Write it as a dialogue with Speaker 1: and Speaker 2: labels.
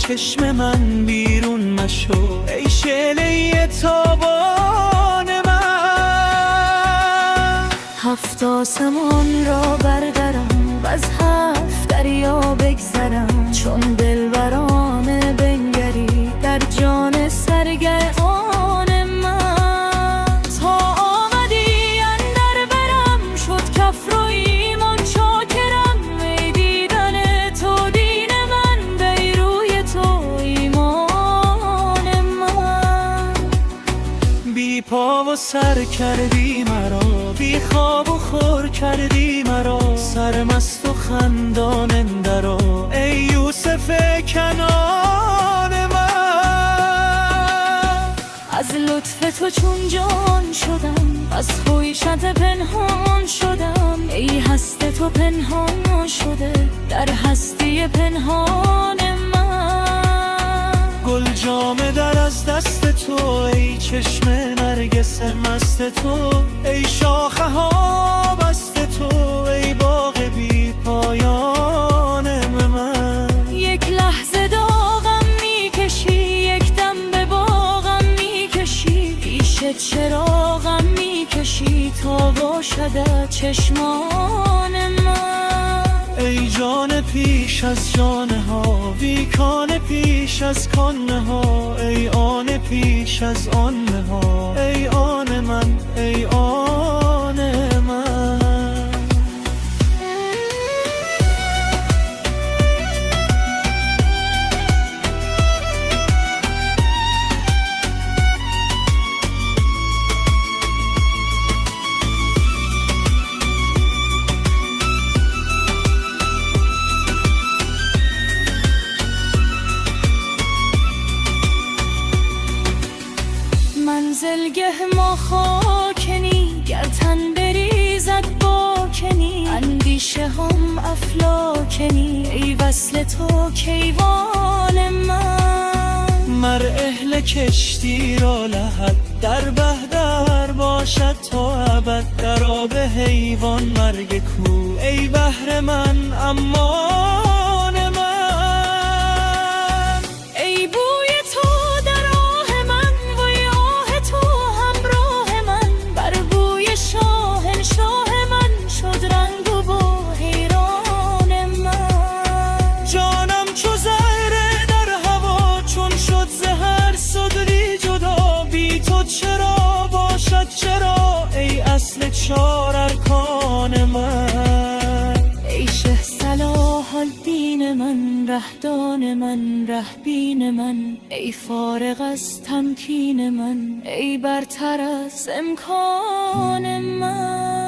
Speaker 1: چشم من بیرون مشو، ای شعله تابان من.
Speaker 2: 7 آسمان را بردرم و از 7 دریا بگذرم، چون دلبرانه بنگری در جان سرگردان من. تا آمدی اندر برم شد کفر و ایمان چاکرم، ای دیدن تو دین من، بی روی تو ایمان من.
Speaker 1: بی پا و سر کردی مرا، بی خواب و خور کردی مرا، سرمست و خندان اندرا، ای یوسف کنعان من.
Speaker 2: از لطف تو چون جان شدم، از خویشت پنهان شدم، ای هست تو پنهان شده در هستی پنهان من.
Speaker 1: گل جامه در از دست تو، ای چشم نرگس مست تو، ای شاخه ها بست تو، ای باغ بی پایان من.
Speaker 2: یک لحظه داغم میکشی، یک دم به باغم میکشی، پیش چراغم میکشی تا باشد چشمان من.
Speaker 1: ای جان پیش از جان ها، بی کان پیش از کان ها، ای آن پیش از آن ها، ای آن من، ای آن من.
Speaker 2: منزلگه ما خاکنی، گر تن بریزد باکنی، اندیشه هم افلاکنی، ای وصل تو کیوان من.
Speaker 1: مر اهل کشتی را لحد در بحر باشد تا ابد، در آب حیوان مرگ کو، ای بحر من امان من.
Speaker 2: ای بوی تو در آه من، وی آه تو همراه من، بر بوی شاهنشاه من شد رنگ و بو حیران من.
Speaker 1: جانم چو ذره در هوا، چون شد ز هر صدری جدا، بی تو چرا باشد چرا، ای اصل 4 ارکان من.
Speaker 2: ای شه صلاح الدین من، رهدان من، رهبین من، ای فارغ از تمکین من، ای برتر از امکان من.